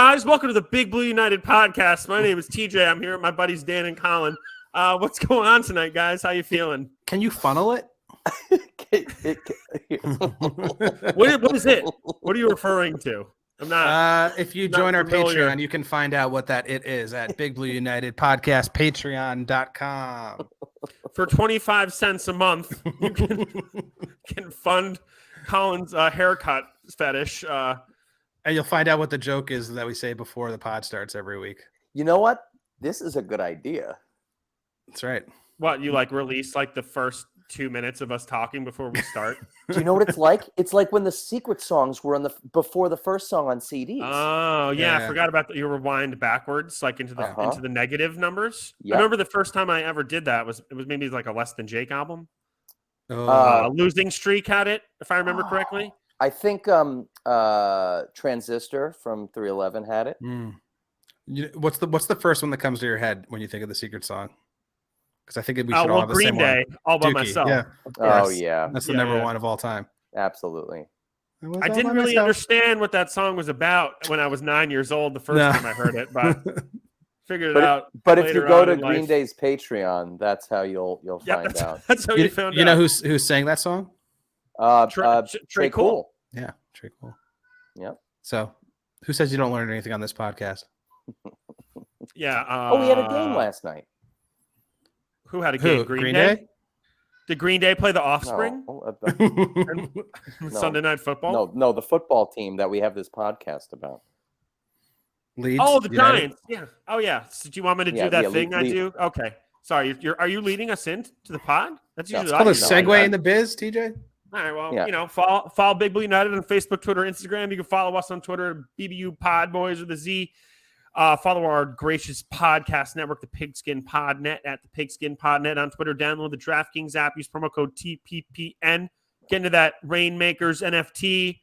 guys? Welcome to the Big Blue United podcast. My name is TJ. I'm here with my buddies Dan and Colin. What's going on tonight, guys? How you feeling? Can you funnel it? What is it? What are you referring to? I'm not. If you join our familiar. Patreon, you can find out what that it is at Big Blue United Podcast, patreon.com. For 25 cents a month, you can fund Colin's haircut fetish. And you'll find out what the joke is that we say before the pod starts every week. You know what? This is a good idea. That's right. What, you release the first 2 minutes of us talking before we start? Do you know what it's like? It's like when the secret songs were before the first song on CDs. Oh yeah, I forgot about that. You rewind backwards, into the negative numbers. Yep. I remember the first time I ever did that was maybe a Less Than Jake album. Losing Streak had it, if I remember correctly. I think Transistor from 311 had it. What's the first one that comes to your head when you think of the secret song? Because I think we should all have the Green same Day, one. All by Dookie. Myself. Yeah. Oh yeah, that's the number one of all time. Absolutely. I didn't really understand what that song was about when I was 9 years old the first time I heard it, but figured it out. But if you go to Green Day's Patreon, that's how you'll find out. That's how you found out. You know who sang that song? Trey Cool. Yeah, Trey Cool. Yep. So, who says you don't learn anything on this podcast? Yeah. We had a game last night. Who had a game? Green Day? Did Green Day play the Offspring? Sunday Night Football? No, the football team that we have this podcast about. Leeds? Oh, the Giants. Yeah. Oh, yeah. So do you want me to do that thing I do? Okay. Sorry. Are you leading us into the pod? That's usually it's called a segue in the biz, TJ. All right. Well, follow Big Blue United on Facebook, Twitter, Instagram. You can follow us on Twitter, BBU Pod Boys with a Z. Follow our gracious podcast network, the Pigskin Podnet, at the Pigskin Podnet on Twitter. Download the DraftKings app. Use promo code TPPN. Get into that Rainmakers NFT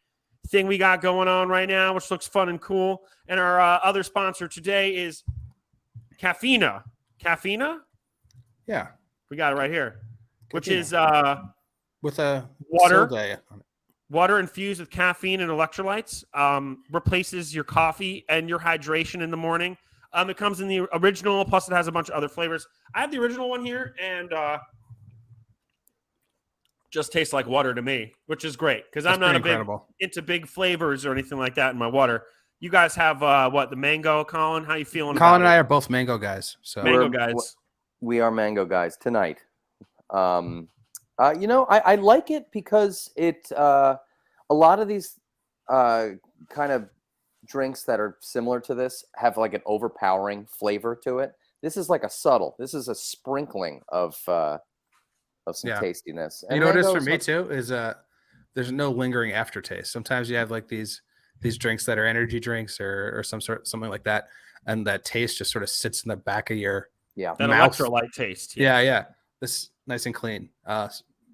thing we got going on right now, which looks fun and cool. And our other sponsor today is Cafeina. Cafeina? Yeah. We got it right here, which is with a water infused with caffeine and electrolytes. Replaces your coffee and your hydration in the morning. It comes in the original, plus it has a bunch of other flavors. I have the original one here, and just tastes like water to me, which is great because I'm not into big flavors or anything like that in my water. You guys have the mango, Colin? How you feeling? Colin and I are both mango guys. So mango guys. We are mango guys tonight. I like it because it a lot of these kind of drinks that are similar to this have an overpowering flavor to it. This is this is a sprinkling of some tastiness. And you know what it is for me too is there's no lingering aftertaste. Sometimes you have these drinks that are energy drinks or something like that, and that taste just sort of sits in the back of your that mouth. Electrolyte taste. Yeah. This nice and clean.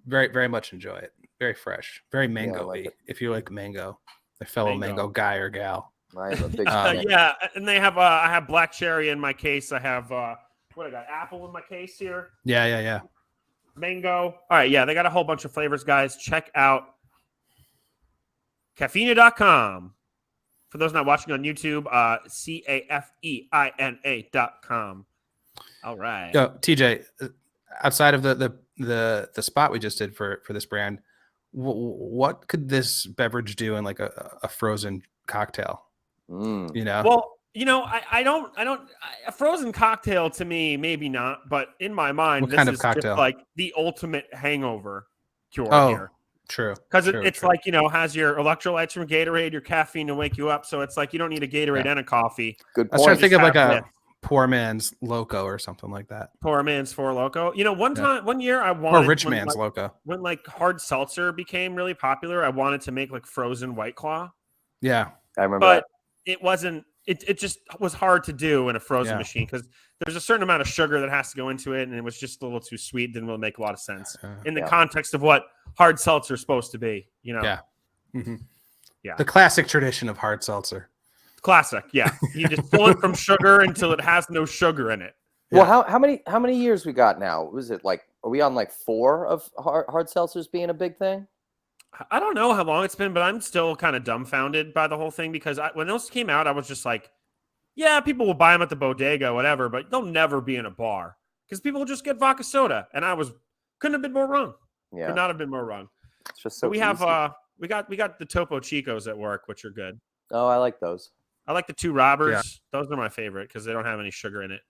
Very, very much enjoy it. Very fresh. Very mango-y. If you like mango, a fellow mango guy or gal. I have a big and they have I have black cherry in my case. I have what I got, apple in my case here. Yeah. Mango. All right, they got a whole bunch of flavors, guys. Check out Cafeina.com. For those not watching on YouTube, Cafeina.com. All right. Yo, TJ, outside of the spot we just did for this brand, what could this beverage do in a frozen cocktail? Well, I don't a frozen cocktail to me, maybe not, but in my mind, this is just the ultimate hangover cure here. True. Because it's has your electrolytes from Gatorade, your caffeine to wake you up. So it's you don't need a Gatorade and a coffee. Good point. I was trying to think of a poor man's loco or something like that. Poor man's Four Loco. One year I wanted. Or rich man's loco. When hard seltzer became really popular, I wanted to make frozen White Claw. Yeah, I remember. But it wasn't. It just was hard to do in a frozen machine because there's a certain amount of sugar that has to go into it, and it was just a little too sweet. Didn't really make a lot of sense in the context of what hard seltzer is supposed to be. Yeah. Mm-hmm. Yeah. The classic tradition of hard seltzer. Classic, yeah. You just fill it from sugar until it has no sugar in it. Well, how many years we got now? Was it are we on 4 of hard seltzers being a big thing? I don't know how long it's been, but I'm still kind of dumbfounded by the whole thing because when those came out, I was just like, yeah, people will buy them at the bodega, whatever, but they'll never be in a bar because people will just get vodka soda. And couldn't have been more wrong. Yeah. Could not have been more wrong. It's just so we easy. have we got the Topo Chicos at work, which are good. Oh, I like those. I like the 2 Robbers. Yeah. Those are my favorite because they don't have any sugar in it.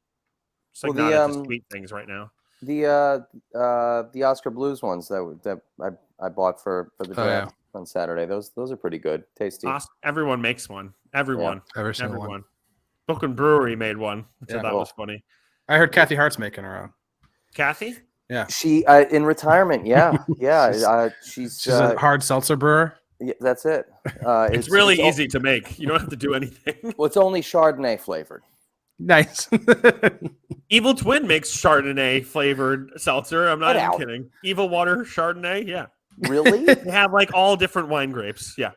It's like Well, not into sweet things right now. The Oscar Blues ones that I bought for the draft on Saturday. Those are pretty good, tasty. Everyone makes one. Everyone. Yeah. Everyone. Book and Brewery made one. So that was funny. I heard Kathy Hart's making her own. Kathy? Yeah. She in retirement. Yeah, yeah. She's a hard seltzer brewer. Yeah, that's it. It's really easy to make. You don't have to do anything. Well, it's only Chardonnay flavored. Nice. Evil Twin makes Chardonnay flavored seltzer. I'm not even kidding. Evil Water Chardonnay. Yeah. Really? They have like all different wine grapes. Yeah.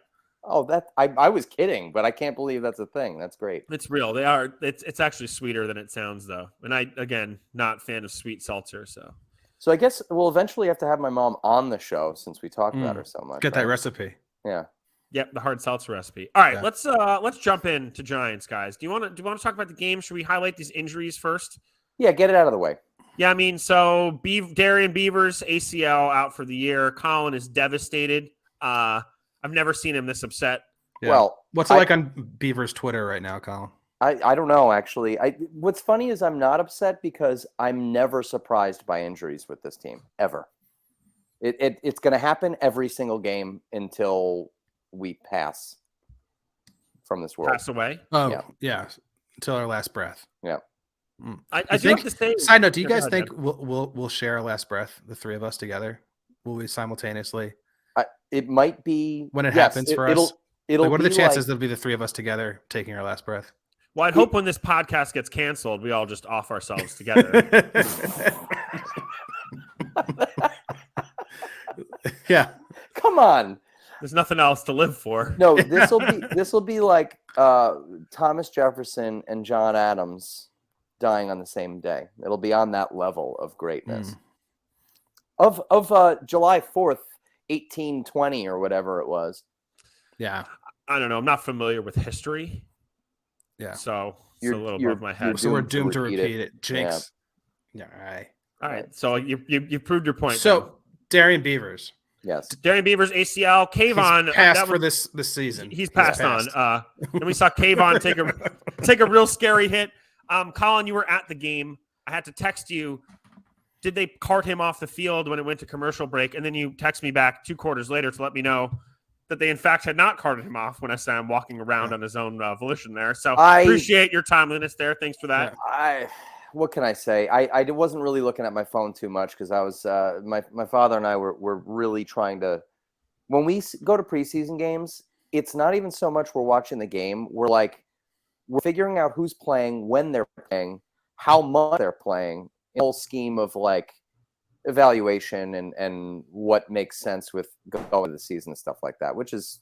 Oh, I was kidding, but I can't believe that's a thing. That's great. It's real. They are. It's actually sweeter than it sounds, though. And I, again, not fan of sweet seltzer. So I guess we'll eventually have to have my mom on the show since we talk about her so much. Get that recipe. Yeah. Yep, the hard seltzer recipe. All right, let's jump into Giants, guys. Do you want to talk about the game? Should we highlight these injuries first? Yeah, get it out of the way. Yeah, I mean, so Darian Beavers ACL out for the year. Colin is devastated. I've never seen him this upset. Yeah. Well, what's it like on Beavers' Twitter right now, Colin? I don't know, actually. What's funny is I'm not upset because I'm never surprised by injuries with this team, ever. It's going to happen every single game until we pass from this world. Pass away? Oh, yeah. Until our last breath. Yeah. I do have to say. Side note, do you guys think we'll share our last breath, the 3 of us together? Will we simultaneously? It might be. When it happens for us? It'll what are the chances there'll be the 3 of us together taking our last breath? Well, I'd hope when this podcast gets canceled, we all just off ourselves together. Yeah. Come on. There's nothing else to live for. No, this will be like Thomas Jefferson and John Adams dying on the same day. It'll be on that level of greatness. Of July 4th, 1820 or whatever it was. Yeah. I don't know. I'm not familiar with history. Yeah. So it's a little above my head. So we're doomed to repeat it. Jinx. Yeah. All right. So you proved your point. So then. Darian Beavers. Yes. Darian Beavers ACL. Kayvon passed for this season. He's passed on. And we saw Kayvon take a real scary hit. Colin, you were at the game. I had to text you. Did they cart him off the field when it went to commercial break? And then you text me back 2 quarters later to let me know that they in fact had not carted him off when I saw him walking around on his own volition there. So I appreciate your timeliness there. Thanks for that. What can I say? I wasn't really looking at my phone too much because I was my father and I were really trying to. When we go to preseason games, it's not even so much we're watching the game. We're figuring out who's playing, when they're playing, how much they're playing, a whole scheme of like evaluation and what makes sense with going to the season and stuff like that, which is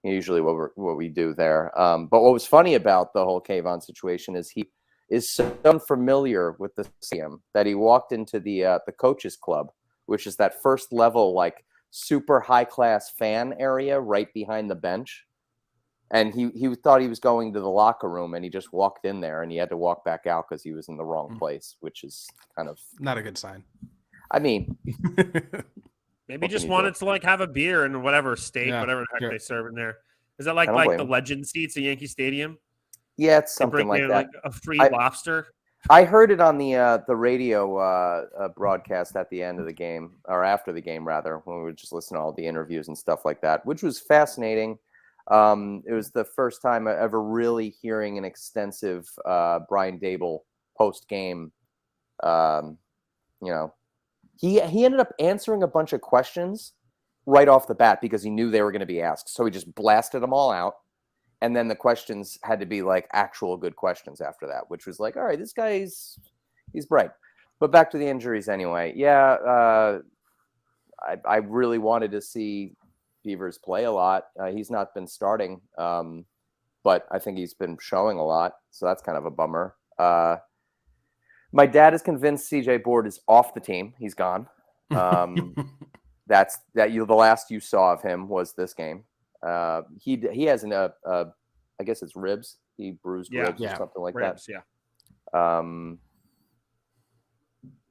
usually what we do there. But what was funny about the whole Kayvon situation is he is so unfamiliar with the stadium that he walked into the coaches club, which is that first level, like super high class fan area right behind the bench. And he thought he was going to the locker room and he just walked in there and he had to walk back out because he was in the wrong place, which is kind of not a good sign. I mean, maybe just wanted to like have a beer in whatever state, whatever the heck they serve in there. Is that like the legend seats at Yankee Stadium? Yeah, it's something like that. Like a free lobster. I heard it on the radio broadcast at the end of the game, or after the game rather, when we were just listening to all the interviews and stuff like that, which was fascinating. It was the first time I ever really hearing an extensive Brian Dable post game. He ended up answering a bunch of questions right off the bat because he knew they were going to be asked. So he just blasted them all out. And then the questions had to be like actual good questions after that, which was like, all right, this guy, he's bright. But back to the injuries anyway. Yeah, I really wanted to see Beavers play a lot. He's not been starting, but I think he's been showing a lot. So that's kind of a bummer. My dad is convinced CJ Board is off the team. He's gone. the last you saw of him was this game. He has I guess it's ribs. He bruised ribs or something like ribs, that. Yeah.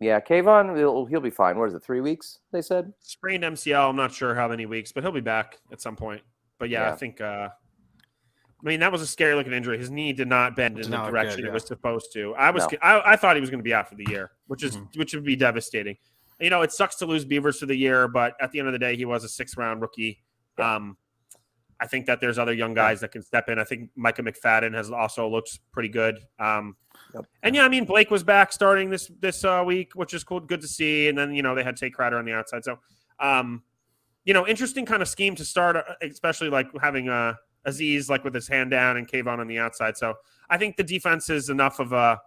Yeah, Kayvon, he'll be fine. What is it, 3 weeks, they said? Sprained MCL. I'm not sure how many weeks, but he'll be back at some point. But yeah. I think, I mean, that was a scary looking injury. His knee did not bend in the direction it was supposed to. I thought he was going to be out for the year, which would be devastating. It sucks to lose Beavers for the year, but at the end of the day, he was a 6th-round rookie. Yeah. I think that there's other young guys that can step in. I think Micah McFadden has also looked pretty good. And I mean, Blake was back starting this week, which is cool, good to see. And then they had Tate Crowder on the outside. So, interesting kind of scheme to start, especially like having Aziz like with his hand down and Kayvon on the outside. So I think the defense is enough of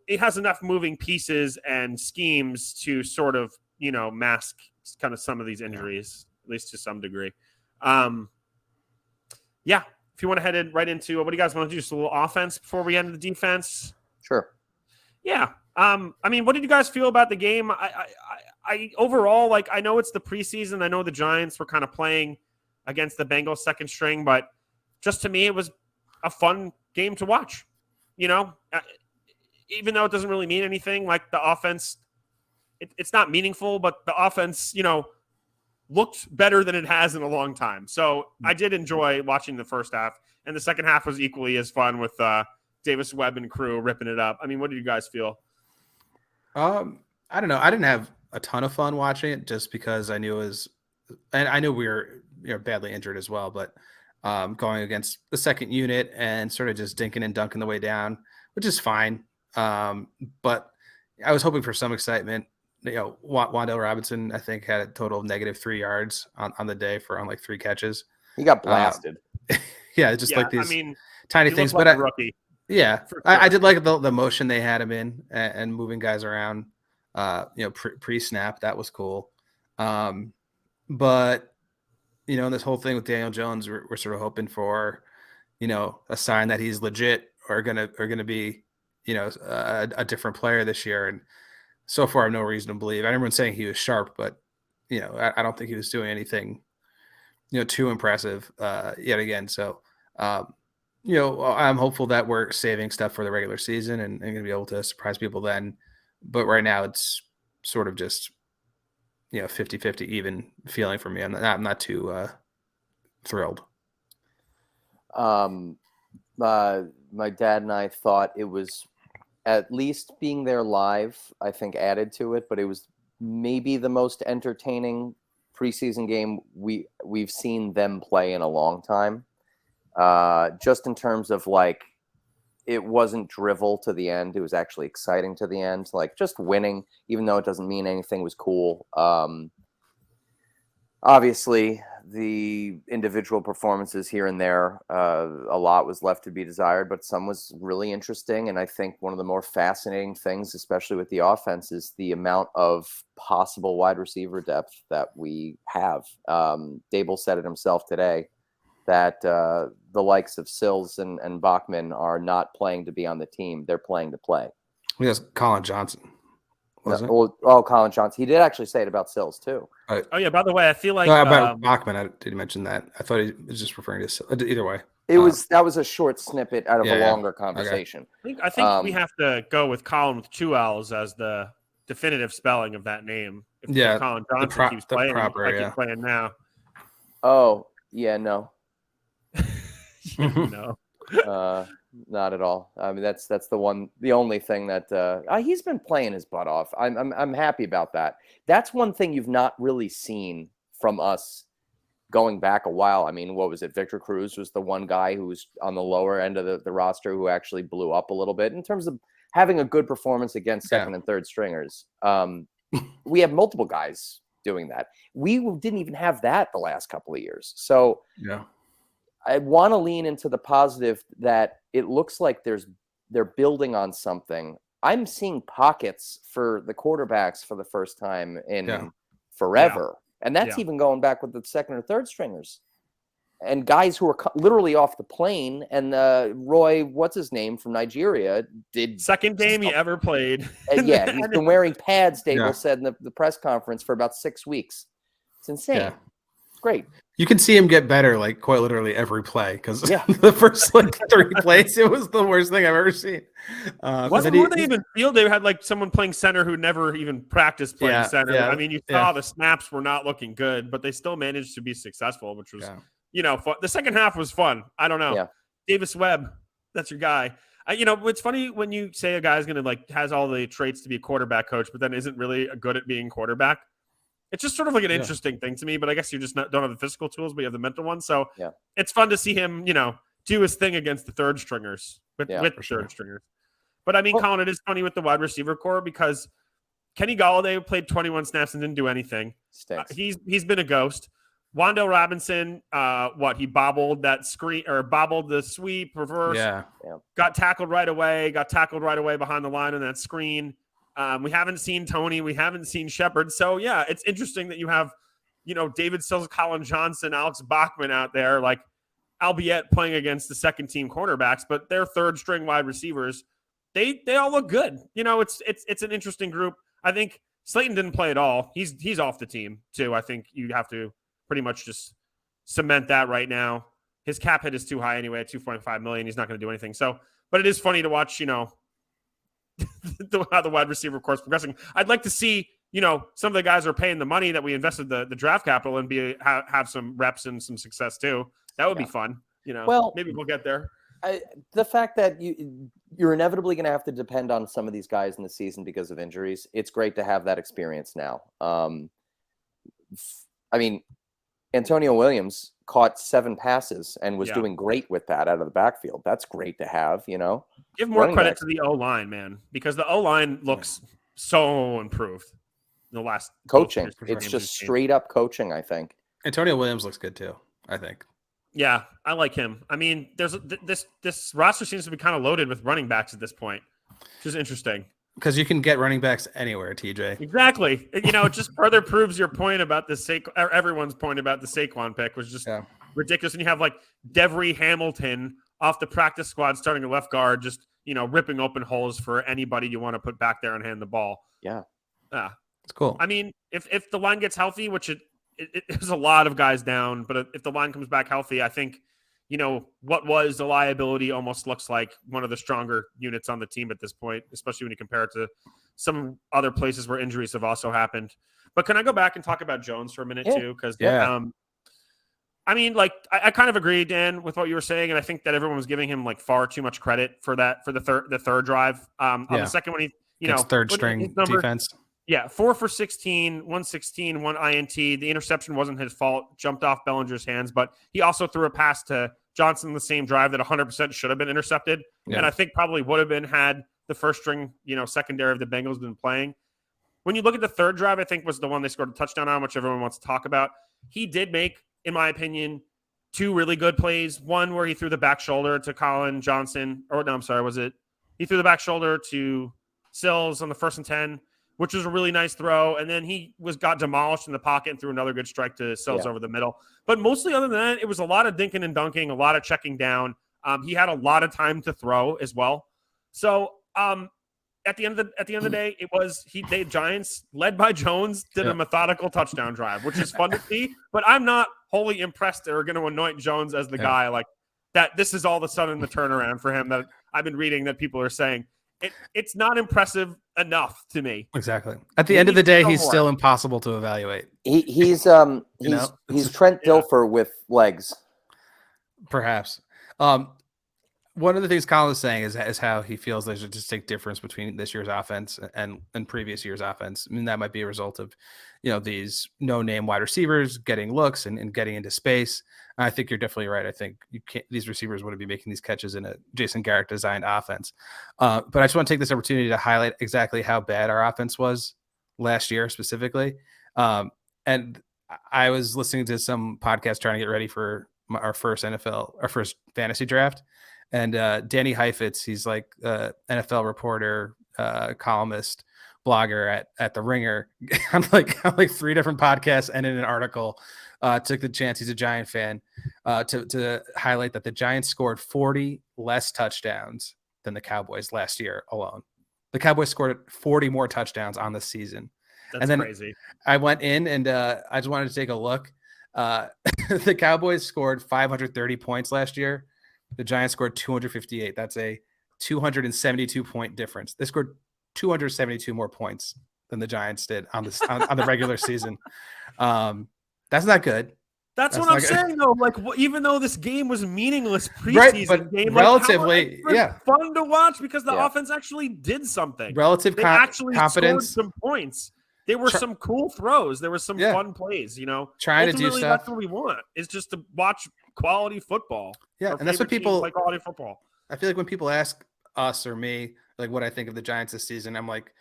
it has enough moving pieces and schemes to sort of mask kind of some of these injuries, at least to some degree. If you want to head right into what do you guys want to do? Just a little offense before we end the defense. Sure. Yeah. I mean, what did you guys feel about the game? I overall, like, I know it's the preseason. I know the Giants were kind of playing against the Bengals second string, but just to me, it was a fun game to watch. Even though it doesn't really mean anything, like the offense, it's not meaningful, but the offense, looked better than it has in a long time. So I did enjoy watching the first half, and the second half was equally as fun with Davis Webb and crew ripping it up. I mean, what did you guys feel? I don't know. I didn't have a ton of fun watching it just because I knew and I knew we were badly injured as well, but going against the second unit and sort of just dinking and dunking the way down, which is fine. But I was hoping for some excitement. Wan'Dale Robinson, I think, had a total of -3 yards on the day on like 3 catches. He got blasted. Like these tiny things. Like but rookie. Sure. I did like the motion they had him in and moving guys around. Pre-snap, that was cool. But this whole thing with Daniel Jones, we're sort of hoping for, a sign that he's legit or gonna be, a different player this year. And so far, I have no reason to believe. Everyone's saying he was sharp, but I don't think he was doing anything, too impressive yet again. So, I'm hopeful that we're saving stuff for the regular season and going to be able to surprise people then. But right now, it's sort of just 50-50 even feeling for me. I'm not too thrilled. My dad and I thought it was, at least being there live, I think added to it, but it was maybe the most entertaining preseason game we've seen them play in a long time. Just in terms of like, it wasn't drivel to the end. It was actually exciting to the end. Like just winning, even though it doesn't mean anything, was cool. Obviously, the individual performances here and there, a lot was left to be desired, but some was really interesting. And I think one of the more fascinating things, especially with the offense, is the amount of possible wide receiver depth that we have. Dable said it himself today that the likes of Sills and Bachman are not playing to be on the team. They're playing to play. Yes, Colin Johnson. Colin Johnson. He did actually say it about Sills too. Oh yeah. By the way, I feel like about Bachman. I didn't mention that. I thought he was just referring to Sills. Either way, that was a short snippet out of a longer conversation. Okay. I think we have to go with Colin with 2 L's as the definitive spelling of that name. If Colin Johnson keeps playing, keep playing now. Oh yeah, no. No. Not at all. I mean, that's the only thing that he's been playing his butt off. I'm happy about that. That's one thing you've not really seen from us going back a while. I mean, what was it? Victor Cruz was the one guy who was on the lower end of the roster who actually blew up a little bit in terms of having a good performance against second and third stringers. We have multiple guys doing that. We didn't even have that the last couple of years. So I want to lean into the positive that it looks like they're building on something. I'm seeing pockets for the quarterbacks for the first time in forever. And that's even going back with the second or third stringers. and guys who are literally off the plane. And Roy, what's his name from Nigeria, did second game he ever played. yeah, he's been wearing pads, Dable Yeah. said in the press conference, for about 6 weeks. It's insane. Yeah. It's great. You can see him get better, like quite literally every play, because Yeah. the first like 3 plays, it was the worst thing I've ever seen. Wasn't more than even field. They had like someone playing center who never even practiced playing center. Yeah, I mean, you saw the snaps were not looking good, but they still managed to be successful, which was, fun. The second half was fun. I don't know. Yeah. Davis Webb, that's your guy. It's funny when you say a guy's going to has all the traits to be a quarterback coach, but then isn't really good at being quarterback. It's just sort of like an interesting thing to me, but I guess you just don't have the physical tools, but you have the mental ones. So it's fun to see him, do his thing against the third stringers with third stringers. But I mean, Colin, it is funny with the wide receiver core because Kenny Golladay played 21 snaps and didn't do anything. He's been a ghost. Wandale Robinson, he bobbled that screen or bobbled the sweep reverse. Got tackled right away. Behind the line on that screen. We haven't seen Tony. We haven't seen Shepard. So, yeah, it's interesting that you have, David Sills, Colin Johnson, Alex Bachman out there, like, albeit playing against the second-team cornerbacks, but they're third-string wide receivers. They all look good. It's an interesting group. I think Slayton didn't play at all. He's off the team, too. I think you have to pretty much just cement that right now. His cap hit is too high anyway at $2.5 million. He's not going to do anything. So, but it is funny to watch, how the wide receiver course progressing. I'd like to see, some of the guys are paying the money that we invested the draft capital and have some reps and some success too. That would be fun. Well, maybe we'll get there. The fact that you're inevitably going to have to depend on some of these guys in the season because of injuries. It's great to have that experience now. I mean, Antonio Williams caught 7 passes and was doing great with that out of the backfield. That's great to have, Give more credit to the O-line, man, because the O-line looks so improved in the last coaching. It's just straight up coaching, I think. Antonio Williams looks good too, I think. Yeah, I like him. I mean, there's this roster seems to be kind of loaded with running backs at this point, which is interesting. Because you can get running backs anywhere, TJ. Exactly. It just further proves your point about everyone's point about the Saquon pick was just ridiculous. And you have like Devery Hamilton off the practice squad starting a left guard, just, ripping open holes for anybody you want to put back there and hand the ball. Yeah. It's cool. I mean, if the line gets healthy, which there's a lot of guys down, but if the line comes back healthy, I think, what was the liability almost looks like one of the stronger units on the team at this point, especially when you compare it to some other places where injuries have also happened. But can I go back and talk about Jones for a minute too? Because, I mean, like, I kind of agree, Dan, with what you were saying, and I think that everyone was giving him like far too much credit for the third drive. On the second one, third string defense. Yeah, 4 for 16, 116, 1 INT. The interception wasn't his fault. Jumped off Bellinger's hands, but he also threw a pass to Johnson the same drive that 100% should have been intercepted. Yeah. And I think probably would have been had the first string, secondary of the Bengals been playing. When you look at the third drive, I think was the one they scored a touchdown on, which everyone wants to talk about. He did make, in my opinion, 2 really good plays. One where he threw the back shoulder to Colin Johnson. He threw the back shoulder to Sills on the 1st and 10. Which was a really nice throw. And then he got demolished in the pocket and threw another good strike to Sills over the middle. But mostly other than that, it was a lot of dinking and dunking, a lot of checking down. He had a lot of time to throw as well. So at the end of the day, it was the Giants, led by Jones, did a methodical touchdown drive, which is fun to see. But I'm not wholly impressed or going to anoint Jones as the guy like that. This is all of a sudden the turnaround for him that I've been reading that people are saying. It's not impressive enough to me. Exactly. At the end of the day, he's still impossible to evaluate. He's Trent Dilfer with legs. Perhaps. One of the things Colin is saying is how he feels there's a distinct difference between this year's offense and previous year's offense. I mean, that might be a result of, these no-name wide receivers getting looks and getting into space. I think you're definitely right. I think these receivers wouldn't be making these catches in a Jason Garrett designed offense. But I just want to take this opportunity to highlight exactly how bad our offense was last year specifically. And I was listening to some podcast trying to get ready for our first fantasy draft. And Danny Heifetz, he's like NFL reporter, columnist, blogger at the Ringer on like 3 different podcasts and in an article, took the chance, he's a Giant fan, to highlight that the Giants scored 40 less touchdowns than the Cowboys last year alone. The Cowboys scored 40 more touchdowns on the season. That's and then crazy. I went in and I just wanted to take a look. The Cowboys scored 530 points last year. The Giants scored 258. That's a 272 point difference. They scored 272 more points than the Giants did on the regular season. That's not good. That's what I'm saying, though. Like, even though this game was meaningless preseason, right, game, relatively, fun to watch because the offense actually did something. They actually competence, scored some points. There were some cool throws. There were some fun plays. Trying to do stuff. That's what we want. Is just to watch quality football. Yeah, and that's what people like. Quality football. I feel like when people ask us or me, like, what I think of the Giants this season, I'm like,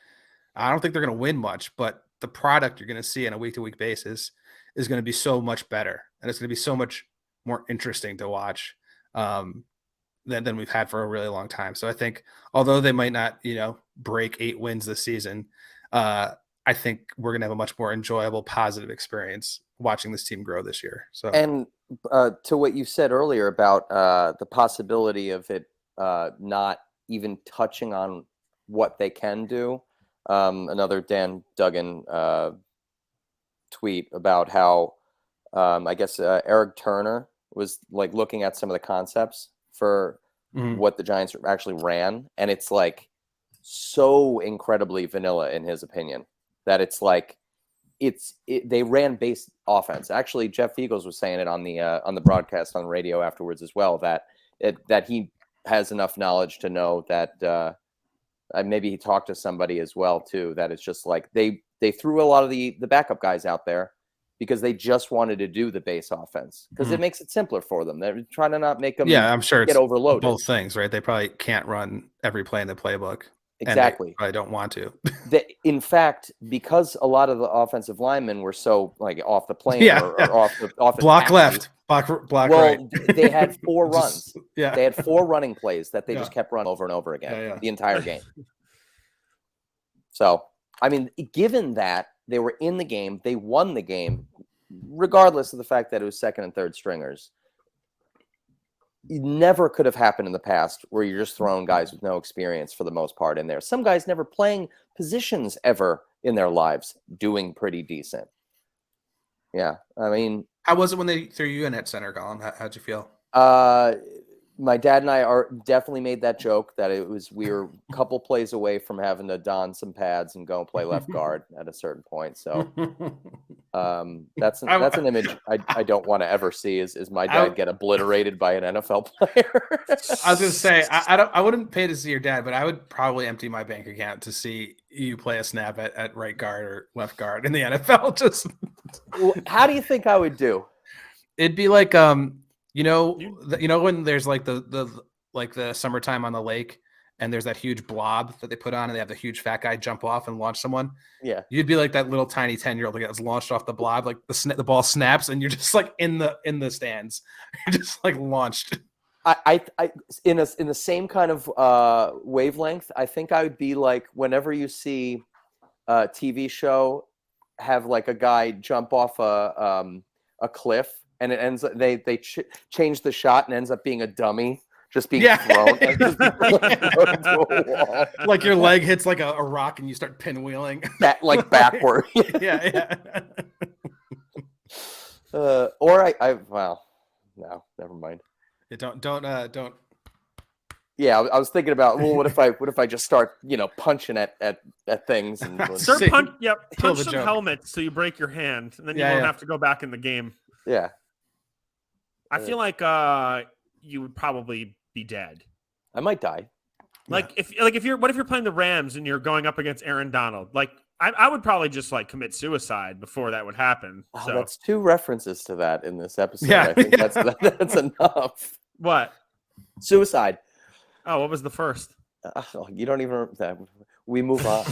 I don't think they're going to win much, but the product you're going to see on a week-to-week basis is going to be so much better, and it's going to be so much more interesting to watch than we've had for a really long time. So I think, although they might not, break 8 wins this season, I think we're going to have a much more enjoyable, positive experience watching this team grow this year. So, and to what you said earlier about the possibility of it not even touching on what they can do, another Dan Duggan tweet about how I guess Eric Turner was like looking at some of the concepts for what the Giants actually ran, and it's like so incredibly vanilla in his opinion that it's like they ran base offense. Actually, Jeff Eagles was saying it on the broadcast on radio afterwards as well, that he has enough knowledge to know that maybe he talked to somebody as well too, that it's just like they threw a lot of the backup guys out there because they just wanted to do the base offense because it makes it simpler for them. They're trying to not make them I'm sure get overloaded. Both things, right? They probably can't run every play in the playbook. Exactly. I don't want to. In fact, because a lot of the offensive linemen were so like off the plane or off the block taxi, left, block right. They had 4 runs. They had 4 running plays that they just kept running over and over again the entire game. So, I mean, given that they were in the game, they won the game, regardless of the fact that it was second and third stringers. It never could have happened in the past where you're just throwing guys with no experience for the most part in there. Some guys never playing positions ever in their lives, doing pretty decent. Yeah, I mean, how was it when they threw you in at center, Colin? How'd you feel? My dad and I definitely made that joke that we were a couple plays away from having to don some pads and go and play left guard at a certain point. So that's an image I don't want to ever see is my dad get obliterated by an NFL player. I was gonna say I wouldn't pay to see your dad, but I would probably empty my bank account to see you play a snap at right guard or left guard in the NFL. Just how do you think I would do? It'd be like when there's like the summertime on the lake and there's that huge blob that they put on and they have the huge fat guy jump off and launch someone. Yeah. You'd be like that little tiny 10-year-old that gets launched off the blob. Like the ball snaps and you're just like in the stands. You're just like launched. I in the same kind of wavelength, I think I would be like whenever you see a TV show have like a guy jump off a cliff and it ends up they change the shot and ends up being a dummy just being thrown into a wall. Like your leg hits like a rock and you start pinwheeling like backward. Or no, never mind. Don't. Yeah, I was thinking about what if I just start punching at things and punch some helmets so you break your hand and then you won't have to go back in the game. Yeah. I feel like you would probably be dead. I might die. If you're playing the Rams and you're going up against Aaron Donald, like I would probably just like commit suicide before that would happen. So that's 2 references to that in this episode. I think that's enough. What? Suicide. Oh, what was the first? You don't even. We move on.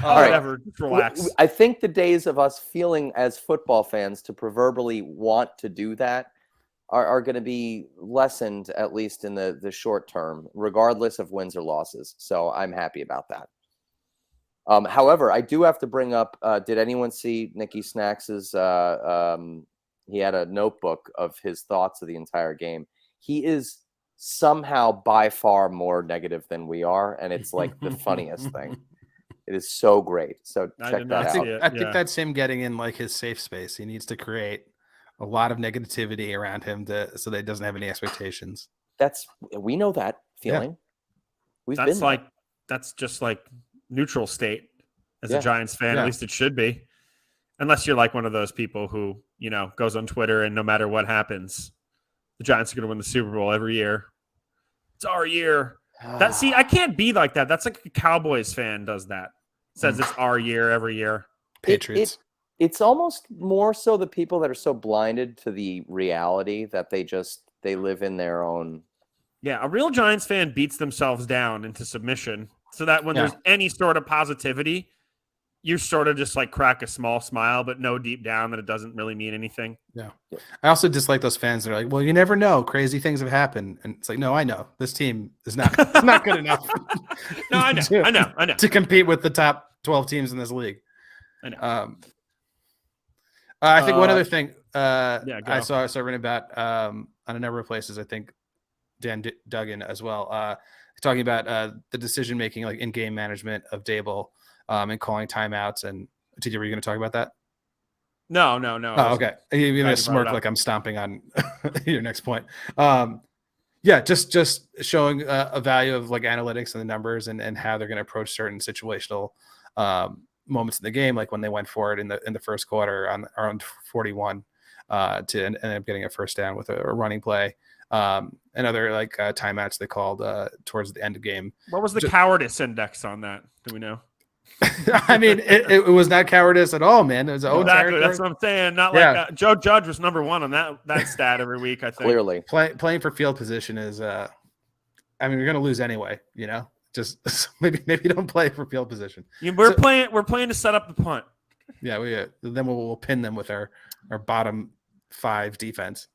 All right. Whatever. Relax. I think the days of us feeling as football fans to proverbially want to do that are going to be lessened, at least in the short term, regardless of wins or losses. So I'm happy about that. However, I do have to bring up, did anyone see Nicky Snacks's, he had a notebook of his thoughts of the entire game. He is somehow by far more negative than we are, and it's like the funniest thing. It is so great. So check that out. I think that's him getting in like his safe space. He needs to create a lot of negativity around him so that he doesn't have any expectations. We know that feeling. Yeah. That's just like neutral state as a Giants fan. At least it should be, unless you're like one of those people who, goes on Twitter and no matter what happens, the Giants are going to win the Super Bowl every year. It's our year. I can't be like that. That's like a Cowboys fan does that. Says it's our year every year. Patriots. It's almost more so the people that are so blinded to the reality that they live in their own. Yeah, a real Giants fan beats themselves down into submission so that when there's any sort of positivity, you sort of just like crack a small smile, but know deep down that it doesn't really mean anything. Yeah. I also dislike those fans that are like, well, you never know. Crazy things have happened. And it's like, no, I know. This team is not good enough. No, I know. To compete with the top 12 teams in this league. I know. I think one other thing I saw written about on a number of places, I think Dan Duggan as well, talking about the decision-making, like in-game management of Dable and calling timeouts. And TJ, were you going to talk about that? No. Oh, okay. You're going to smirk like I'm stomping on your next point. Just showing a value of like analytics and the numbers and how they're going to approach certain situational moments in the game, like when they went for it in the first quarter on around 41 to end up getting a first down with a running play. And other like timeouts they called towards the end of the game. What was the cowardice index on that? Do we know? I mean, it was not cowardice at all, man. It was exactly. That's what I'm saying. Not like Joe Judge was number one on that stat every week. I think clearly playing for field position is. I mean, you're going to lose anyway. Just maybe don't play for field position. We're playing to set up the punt. Yeah, then we'll pin them with our bottom 5 defense.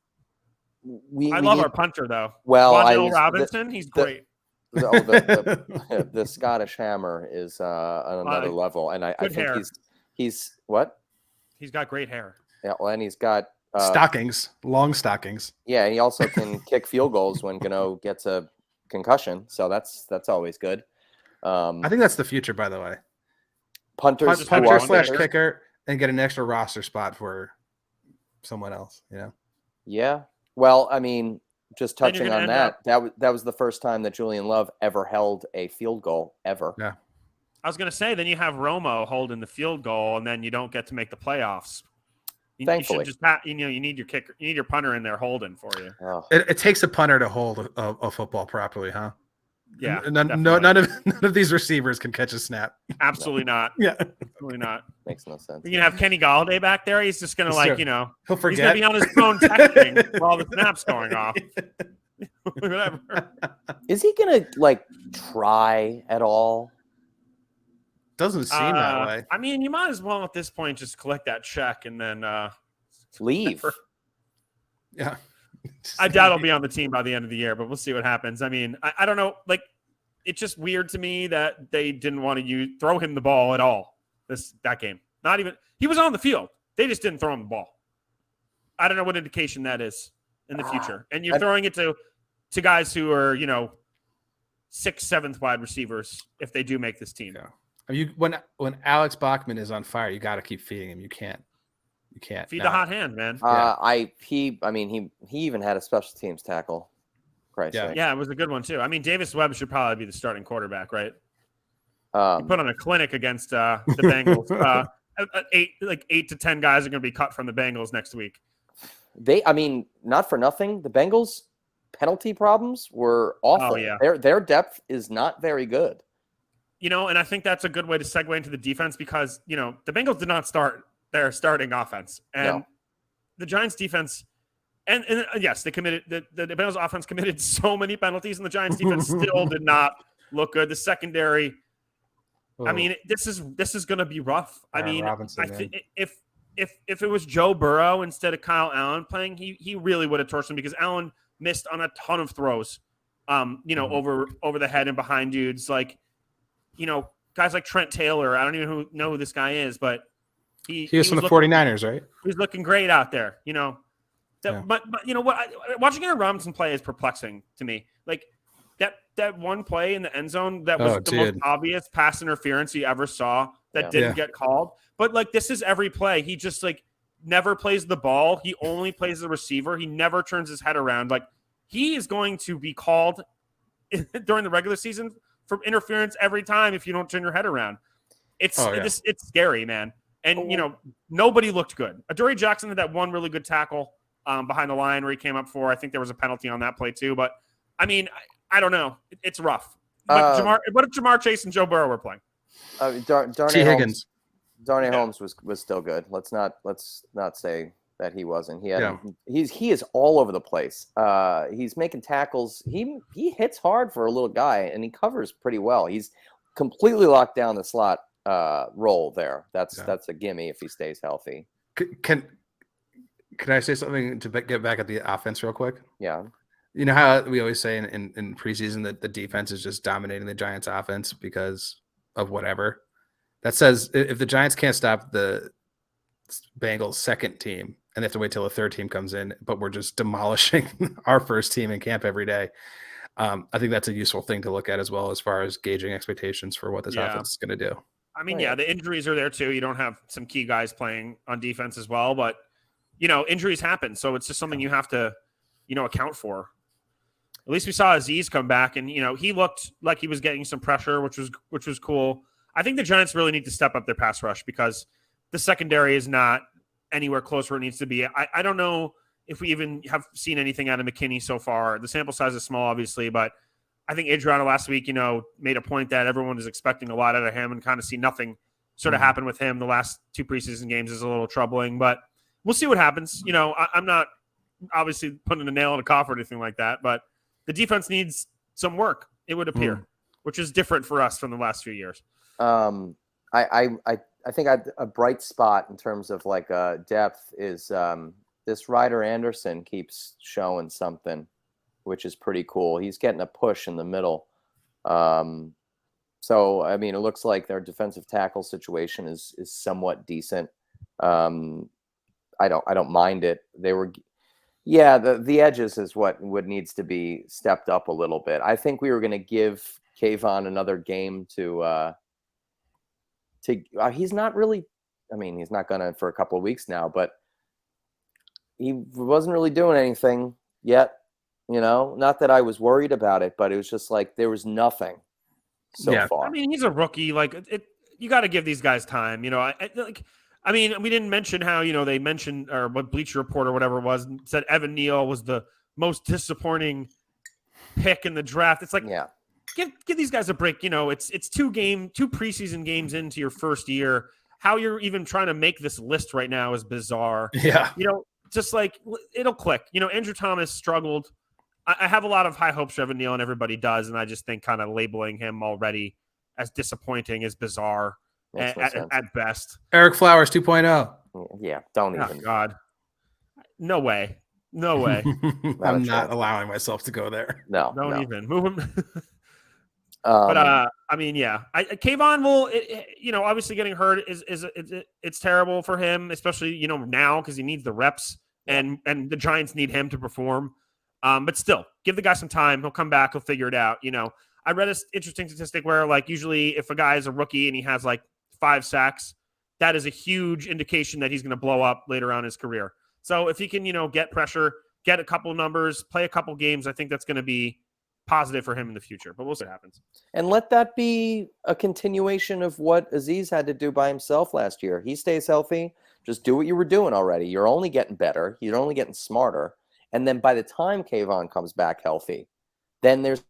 I love our punter though. Well, Wan'Dale Robinson, he's great. The Scottish Hammer is on another level, and I think hair. he's what? He's got great hair. Yeah, well, and he's got long stockings. Yeah, and he also can kick field goals when Gano gets a concussion, so that's always good. I think that's the future, by the way. Punter / kicker, and get an extra roster spot for someone else. Yeah. Well, I mean, just touching on that was the first time that Julian Love ever held a field goal ever. Yeah. I was going to say, then you have Romo holding the field goal, and then you don't get to make the playoffs. Thankfully, you should just you need your kicker, you need your punter in there holding for you. Oh. It takes a punter to hold a football properly, huh? Yeah. None of these receivers can catch a snap. Absolutely not. Yeah, absolutely not. Makes no sense. You can have Kenny Galladay back there. He's just gonna he'll forget. He's gonna be on his phone texting while the snap's going off. Whatever. Is he gonna try at all? Doesn't seem that way. I mean, you might as well at this point just collect that check and then leave. Yeah. I doubt he'll be on the team by the end of the year, but we'll see what happens. I mean, I don't know. Like, it's just weird to me that they didn't want to throw him the ball at all that game. Not even he was on the field. They just didn't throw him the ball. I don't know what indication that is in the future. And you're throwing it to guys who are 6th, 7th wide receivers if they do make this team. Yeah. I mean, when Alex Bachman is on fire, you got to keep feeding him. You can't feed the hot hand, man. He even had a special teams tackle. Yeah, it was a good one too. I mean, Davis Webb should probably be the starting quarterback, right? He put on a clinic against the Bengals. 8 to 10 guys are going to be cut from the Bengals next week. Not for nothing. The Bengals' penalty problems were awful. Oh, yeah. Their depth is not very good. And I think that's a good way to segue into the defense because, the Bengals did not start their starting offense. And the Giants defense, and yes, they committed, the Bengals offense committed so many penalties, and the Giants defense still did not look good. The secondary, I mean, this is going to be rough. Aaron Robinson, if if it was Joe Burrow instead of Kyle Allen playing, he really would have torched him because Allen missed on a ton of throws, over the head and behind dudes like, guys like Trent Taylor. I don't even know who this guy is, but he was from the 49ers, right? He's looking great out there, Yeah. But you know what? Watching Aaron Robinson play is perplexing to me. Like that one play in the end zone that was the most obvious pass interference you ever saw that didn't get called. But like this is every play. He just like never plays the ball. He only plays the receiver. He never turns his head around. Like he is going to be called during the regular season for interference every time if you don't turn your head around. It's scary, man. And nobody looked good. Adoree Jackson had that one really good tackle behind the line where he came up for. I think there was a penalty on that play too. But I mean, I don't know. It's rough. But what if Jamar Chase and Joe Burrow were playing? Darnay Higgins. Darnay Holmes was still good. Let's not say that he wasn't. He is all over the place. He's making tackles. He hits hard for a little guy, and he covers pretty well. He's completely locked down the slot role there. That's a gimme if he stays healthy. Can I say something to get back at the offense real quick? Yeah. You know how we always say in preseason that the defense is just dominating the Giants offense because of whatever. That says if the Giants can't stop the Bengals second team and they have to wait till the third team comes in, but we're just demolishing our first team in camp every day. I think that's a useful thing to look at as well as far as gauging expectations for what this offense is going to do. I mean, the injuries are there too. You don't have some key guys playing on defense as well, but injuries happen. So it's just something you have to, account for. At least we saw Aziz come back and, he looked like he was getting some pressure, which was cool. I think the Giants really need to step up their pass rush because the secondary is not anywhere close where it needs to be. I don't know if we even have seen anything out of McKinney so far. The sample size is small, obviously, but I think Adriana last week, made a point that everyone is expecting a lot out of him and kind of see nothing sort of happen with him. The last two preseason games is a little troubling, but we'll see what happens. I'm not obviously putting a nail in a coffin or anything like that, but the defense needs some work, it would appear, which is different for us from the last few years. I think a bright spot in terms of like depth is this Ryder Anderson keeps showing something, which is pretty cool. He's getting a push in the middle. So, I mean, it looks like their defensive tackle situation is somewhat decent. I don't mind it. The edges is what needs to be stepped up a little bit. I think we were going to give Kayvon another game to he's not really, I mean, he's not going to for a couple of weeks now, but he wasn't really doing anything yet. Not that I was worried about it, but it was just like there was nothing so far. I mean, he's a rookie. Like you got to give these guys time. We didn't mention how they mentioned or what Bleacher Report or whatever it was said Evan Neal was the most disappointing pick in the draft. It's like give these guys a break. It's two preseason games into your first year. How you're even trying to make this list right now is bizarre. Yeah, just like it'll click. Andrew Thomas struggled. I have a lot of high hopes for Evan Neal, and everybody does, and I just think kind of labeling him already as disappointing is bizarre at best. Eric Flowers 2.0. Yeah, don't even. Oh, God. No way. I'm not allowing myself to go there. No, don't even move him. But Kayvon will, obviously getting hurt it's terrible for him, especially now because he needs the reps and the Giants need him to perform. But still, give the guy some time. He'll come back. He'll figure it out. I read an interesting statistic where, like, usually if a guy is a rookie and he has like 5 sacks, that is a huge indication that he's going to blow up later on in his career. So if he can, get pressure, get a couple numbers, play a couple games, I think that's going to be positive for him in the future. But we'll see what happens. And let that be a continuation of what Aziz had to do by himself last year. He stays healthy. Just do what you were doing already. You're only getting better. You're only getting smarter. And then by the time Kayvon comes back healthy, then there's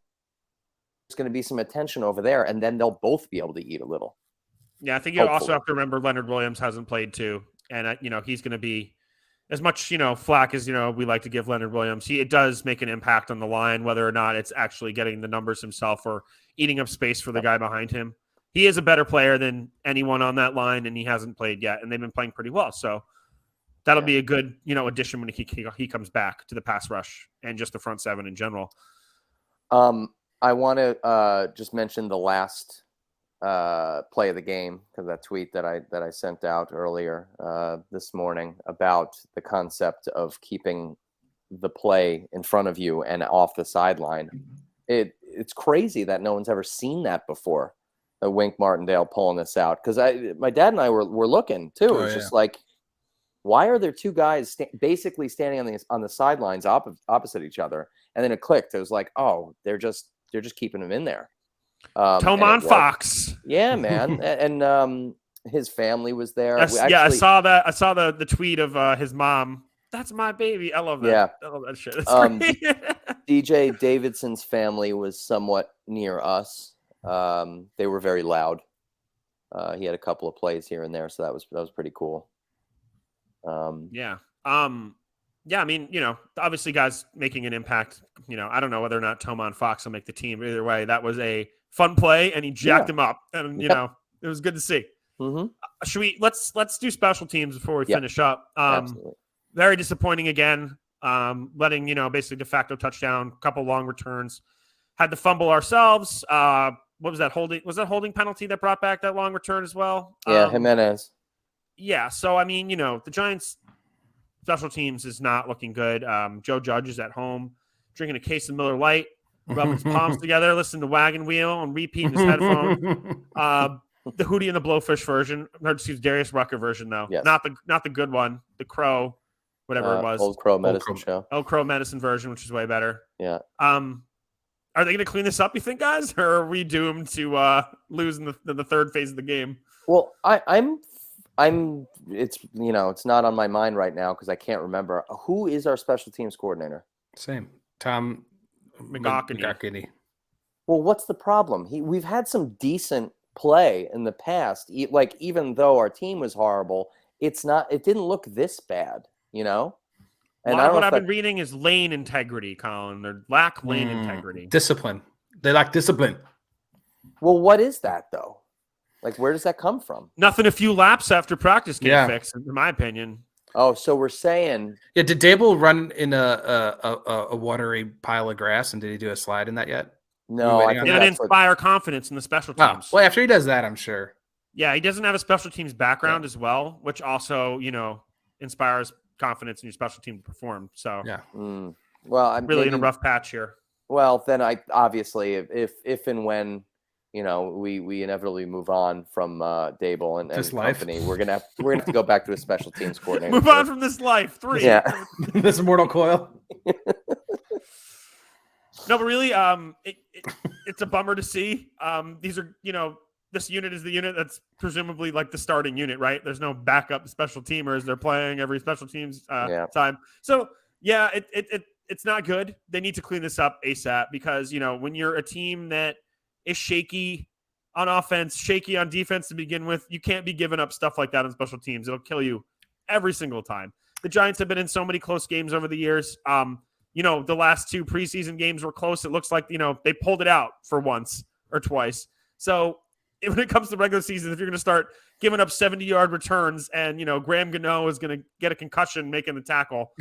going to be some attention over there, and then they'll both be able to eat a little. Yeah, I think you also have to remember Leonard Williams hasn't played too. And, he's going to be as much, flack as, we like to give Leonard Williams. It does make an impact on the line, whether or not it's actually getting the numbers himself or eating up space for the guy behind him. he is a better player than anyone on that line, and he hasn't played yet, and they've been playing pretty well. So that'll be a good, addition when he comes back to the pass rush and just the front seven in general. I want to just mention the last play of the game, because that tweet that I sent out earlier this morning about the concept of keeping the play in front of you and off the sideline. It's crazy that no one's ever seen that before. Wink Martindale pulling this out, because my dad and I were looking too. It was just like, why are there two guys basically standing on the sidelines opposite each other? And then it clicked. It was like, oh, they're just keeping him in there. Tomon Fox. Yeah, man. And his family was there. I saw that. I saw the tweet of his mom. That's my baby. I love that. Yeah. I love that shit. DJ Davidson's family was somewhat near us. They were very loud. He had a couple of plays here and there, so that was pretty cool. Yeah. I mean, obviously guys making an impact. I don't know whether or not Tomon Fox will make the team. Either way, that was a fun play, and he jacked him up, and it was good to see. Mm-hmm. Should we let's do special teams before we finish up? Absolutely. Very disappointing again. Letting basically de facto touchdown, couple long returns. Had to fumble ourselves. What was that holding? Was that holding penalty that brought back that long return as well? Yeah, Jimenez. Yeah. So I mean, the Giants' special teams is not looking good. Joe Judge is at home drinking a case of Miller Lite, rubbing his palms together, listening to Wagon Wheel and repeating his headphones. The Hootie and the Blowfish version, Darius Rucker version though, not the good one, the Crow, whatever it was, Old Crow Medicine show. Old Crow Medicine version, which is way better. Yeah. Are they going to clean this up, you think, guys, or are we doomed to lose in the third phase of the game? Well, I'm. It's it's not on my mind right now because I can't remember who is our special teams coordinator. Same, Tom McGockany. Well, what's the problem? We've had some decent play in the past. Like, even though our team was horrible, it didn't look this bad, And what I've been reading is lane integrity, Colin. They lack lane integrity. Discipline. They lack discipline. Well, what is that though? Like, where does that come from? Nothing a few laps after practice can fix, in my opinion. Oh, so we're saying... Yeah, did Dable run in a watery pile of grass, and did he do a slide in that yet? No. It didn't inspire confidence in the special teams. Well, after he does that, I'm sure. Yeah, he doesn't have a special teams background as well, which also, inspires confidence in your special team to perform. So, well, I'm really in a rough patch here. Well, then I obviously, if and when... we inevitably move on from Dable and company. We're gonna have to go back to a special teams coordinator. Move on from this life. 3. Yeah, this immortal coil. No, but really, it's a bummer to see. These are, this unit is the unit that's presumably like the starting unit, right? There's no backup special teamers. They're playing every special teams time. So yeah, it's not good. They need to clean this up ASAP because when you're a team that is shaky on offense, shaky on defense to begin with, you can't be giving up stuff like that on special teams. It'll kill you every single time. The Giants have been in so many close games over the years. The last 2 preseason games were close. It looks like, they pulled it out for once or twice. So when it comes to regular season, if you're going to start giving up 70-yard returns and, Graham Gano is going to get a concussion making the tackle,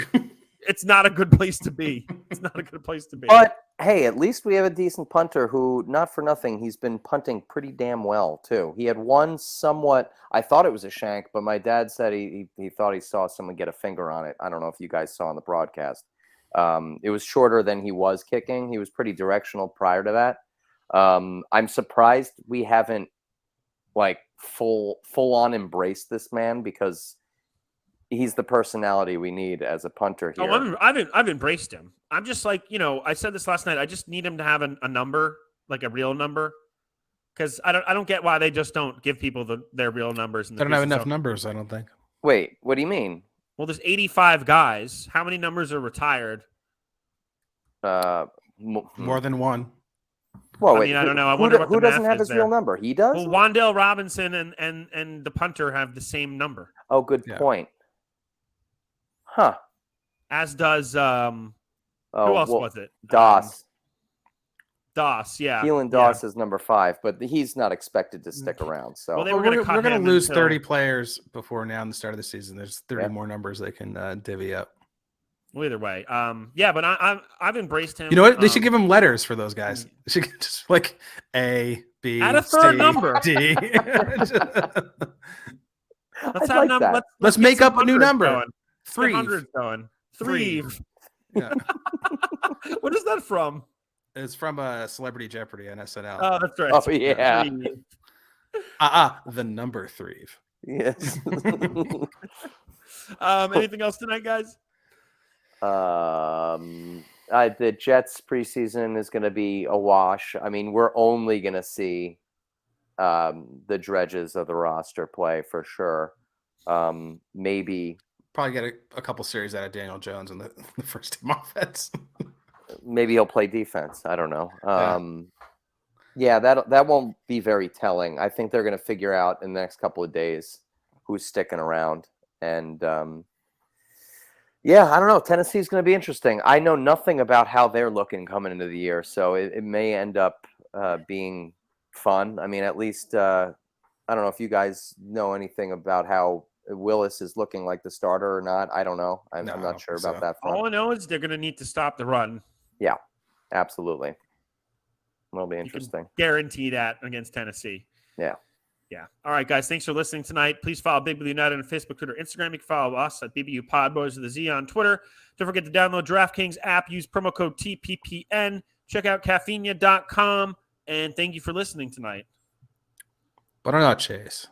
it's not a good place to be. It's not a good place to be. But hey, at least we have a decent punter who, not for nothing, he's been punting pretty damn well too. He had one somewhat, I thought it was a shank, but my dad said he thought he saw someone get a finger on it. I don't know if you guys saw on the broadcast. It was shorter than he was kicking. He was pretty directional prior to that. I'm surprised we haven't like full on embraced this man because he's the personality we need as a punter here. Oh, I've embraced him. I'm just like, I said this last night. I just need him to have a number, like a real number, because I don't get why they just don't give people their real numbers. They don't have enough numbers, I don't think. Wait, what do you mean? Well, there's 85 guys. How many numbers are retired? More than one. Well, I mean, I don't know. I wonder who doesn't have his real number? He does. Well, Wan'Dale Robinson and the punter have the same number. Oh, good point. Huh. As does who else was it? Doss. Doss, yeah. Keelan Doss is number 5, but he's not expected to stick around. So Well, We're going to lose 30 players before now in the start of the season. There's 30 more numbers they can divvy up. Well, either way, yeah, but I've embraced him. You know what? They should give him letters for those guys. They should just like A, B, add a third C, number. D. Let's make up a new number. Going. Thrieve. Thrieve. Yeah. What is that from? It's from Celebrity Jeopardy on SNL. Oh, that's right. Oh, yeah. The number Thrieve. Yes. Anything else tonight, guys? The Jets preseason is going to be a wash. I mean, we're only going to see the dredges of the roster play for sure. Maybe probably get a couple series out of Daniel Jones in the first team offense. Maybe he'll play defense. I don't know. That won't be very telling. I think they're going to figure out in the next couple of days who's sticking around. And I don't know. Tennessee's going to be interesting. I know nothing about how they're looking coming into the year, so it may end up being fun. I mean, at least I don't know if you guys know anything about how Willis is looking like the starter or not. I don't know. I'm not sure about that front. All I know is they're going to need to stop the run. Yeah, absolutely. It'll be interesting. Guarantee that against Tennessee. Yeah. Yeah. All right, guys. Thanks for listening tonight. Please follow Big Blue United on Facebook, Twitter, Instagram. You can follow us at BBU Podboys with a Z on Twitter. Don't forget to download DraftKings app. Use promo code TPPN. Check out cafeina.com. And thank you for listening tonight. Buenas noches.